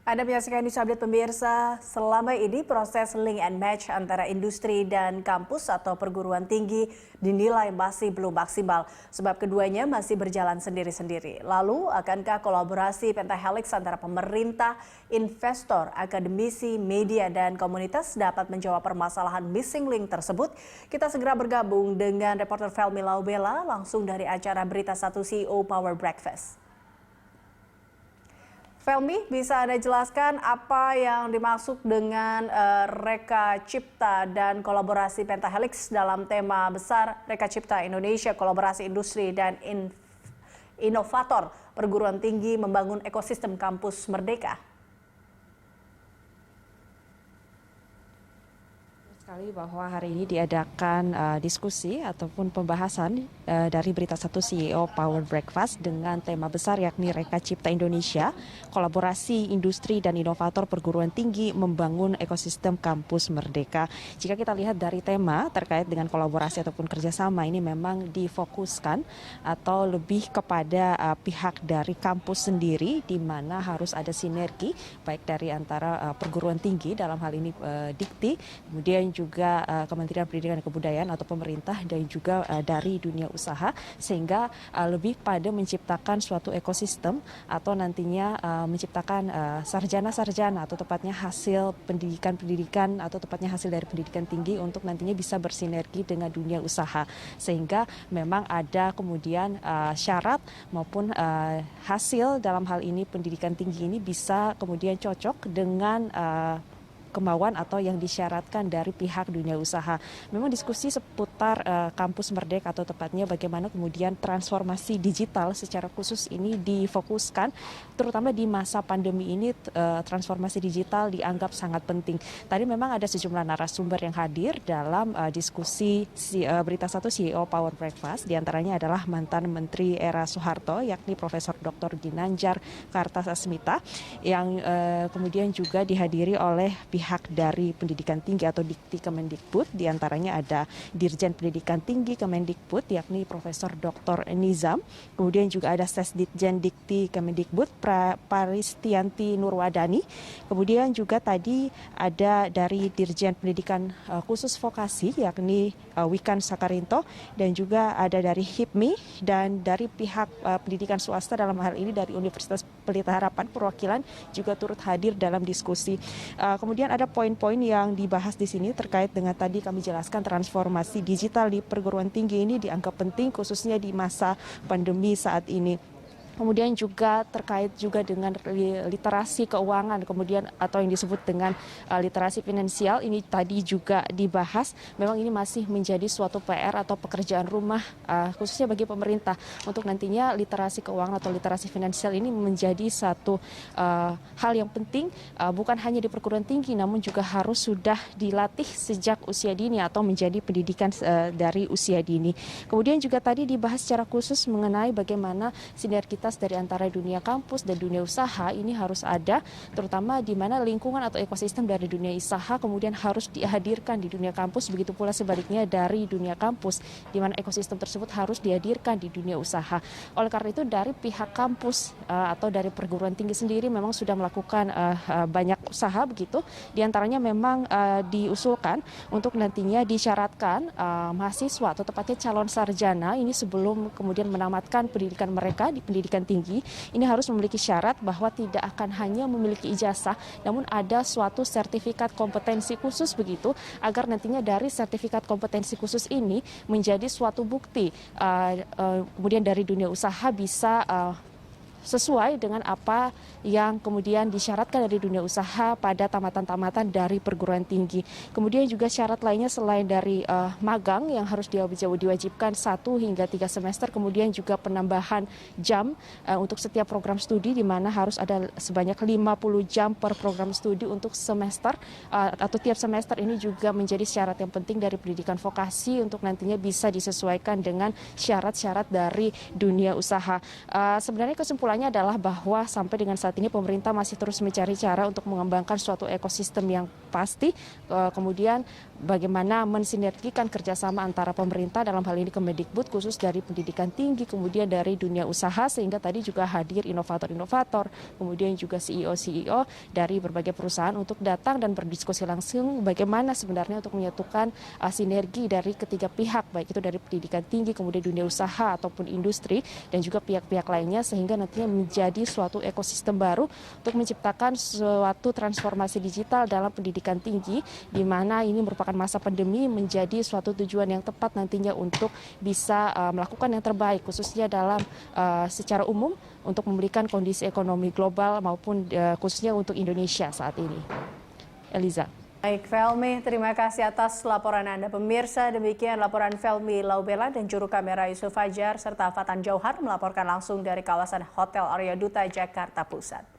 Anda menyaksikan News Update pemirsa, selama ini proses link and match antara industri dan kampus atau perguruan tinggi dinilai masih belum maksimal sebab keduanya masih berjalan sendiri-sendiri. Lalu, akankah kolaborasi pentahelix antara pemerintah, investor, akademisi, media, dan komunitas dapat menjawab permasalahan missing link tersebut? Kita segera bergabung dengan reporter Felmi Laubela langsung dari acara Berita 1 CEO Power Breakfast. Felmi, bisa Anda jelaskan apa yang dimaksud dengan Reka Cipta dan kolaborasi Pentahelix dalam tema besar Reka Cipta Indonesia, kolaborasi industri dan inovator perguruan tinggi membangun ekosistem kampus merdeka? Sekali bahwa hari ini diadakan diskusi ataupun pembahasan dari Berita 1 CEO Power Breakfast dengan tema besar yakni Reka Cipta Indonesia, kolaborasi industri dan inovator perguruan tinggi membangun ekosistem kampus merdeka. Jika kita lihat dari tema terkait dengan kolaborasi ataupun kerjasama ini memang difokuskan atau lebih kepada pihak dari kampus sendiri di mana harus ada sinergi baik dari antara perguruan tinggi dalam hal ini Dikti, kemudian juga Kementerian Pendidikan dan Kebudayaan atau pemerintah dan juga dari dunia usaha sehingga lebih pada menciptakan suatu ekosistem atau nantinya menciptakan sarjana-sarjana atau tepatnya hasil pendidikan atau tepatnya hasil dari pendidikan tinggi untuk nantinya bisa bersinergi dengan dunia usaha sehingga memang ada kemudian syarat maupun hasil dalam hal ini pendidikan tinggi ini bisa kemudian cocok dengan kemauan atau yang disyaratkan dari pihak dunia usaha. Memang diskusi seputar kampus merdeka atau tepatnya bagaimana kemudian transformasi digital secara khusus ini difokuskan terutama di masa pandemi ini transformasi digital dianggap sangat penting. Tadi memang ada sejumlah narasumber yang hadir dalam diskusi Berita 1 CEO Power Breakfast, diantaranya adalah mantan Menteri Era Soeharto yakni Profesor Dr. Ginanjar Kartasasmita yang kemudian juga dihadiri oleh pihak dari pendidikan tinggi atau Dikti Kemendikbud, diantaranya ada Dirjen Pendidikan Tinggi Kemendikbud yakni Profesor Dr. Nizam, kemudian juga ada Sesditjen Dikti Kemendikbud Paristianti Nurwadani, kemudian juga tadi ada dari Dirjen Pendidikan Khusus Vokasi yakni Wikan Sakarinto dan juga ada dari HIPMI dan dari pihak pendidikan swasta dalam hal ini dari Universitas Pelita Harapan perwakilan juga turut hadir dalam diskusi. Kemudian ada poin-poin yang dibahas di sini terkait dengan tadi kami jelaskan transformasi digital di perguruan tinggi ini dianggap penting khususnya di masa pandemi saat ini. Kemudian juga terkait juga dengan literasi keuangan, kemudian atau yang disebut dengan literasi finansial ini tadi juga dibahas. Memang ini masih menjadi suatu PR atau pekerjaan rumah khususnya bagi pemerintah untuk nantinya literasi keuangan atau literasi finansial ini menjadi satu hal yang penting bukan hanya di perguruan tinggi namun juga harus sudah dilatih sejak usia dini atau menjadi pendidikan dari usia dini. Kemudian juga tadi dibahas secara khusus mengenai bagaimana sinergitas dari antara dunia kampus dan dunia usaha ini harus ada, terutama di mana lingkungan atau ekosistem dari dunia usaha kemudian harus dihadirkan di dunia kampus, begitu pula sebaliknya dari dunia kampus, di mana ekosistem tersebut harus dihadirkan di dunia usaha. Oleh karena itu dari pihak kampus atau dari perguruan tinggi sendiri memang sudah melakukan banyak usaha begitu, diantaranya memang diusulkan untuk nantinya disyaratkan mahasiswa atau tepatnya calon sarjana ini sebelum kemudian menamatkan pendidikan mereka di pendidikan tinggi ini harus memiliki syarat bahwa tidak akan hanya memiliki ijazah namun ada suatu sertifikat kompetensi khusus begitu agar nantinya dari sertifikat kompetensi khusus ini menjadi suatu bukti kemudian dari dunia usaha bisa sesuai dengan apa yang kemudian disyaratkan dari dunia usaha pada tamatan-tamatan dari perguruan tinggi. Kemudian juga syarat lainnya selain dari magang yang harus diwajibkan 1 hingga 3 semester, kemudian juga penambahan jam untuk setiap program studi di mana harus ada sebanyak 50 jam per program studi untuk semester atau tiap semester ini juga menjadi syarat yang penting dari pendidikan vokasi untuk nantinya bisa disesuaikan dengan syarat-syarat dari dunia usaha. Sebenarnya kesimpulan kesimpulannya adalah bahwa sampai dengan saat ini pemerintah masih terus mencari cara untuk mengembangkan suatu ekosistem yang pasti, kemudian bagaimana mensinergikan kerjasama antara pemerintah dalam hal ini Kemendikbud khusus dari pendidikan tinggi, kemudian dari dunia usaha, sehingga tadi juga hadir inovator-inovator, kemudian juga CEO-CEO dari berbagai perusahaan untuk datang dan berdiskusi langsung bagaimana sebenarnya untuk menyatukan sinergi dari ketiga pihak, baik itu dari pendidikan tinggi, kemudian dunia usaha ataupun industri, dan juga pihak-pihak lainnya, sehingga nantinya menjadi suatu ekosistem baru untuk menciptakan suatu transformasi digital dalam pendidikan tinggi, di mana ini merupakan masa pandemi menjadi suatu tujuan yang tepat nantinya untuk bisa melakukan yang terbaik, khususnya dalam secara umum untuk memulihkan kondisi ekonomi global maupun khususnya untuk Indonesia saat ini. Eliza. Baik, Felmi, terima kasih atas laporan Anda. Pemirsa, demikian laporan Felmi Laubela dan juru kamera Yusuf Fajar serta Fatan Jauhar melaporkan langsung dari kawasan Hotel Arya Duta, Jakarta Pusat.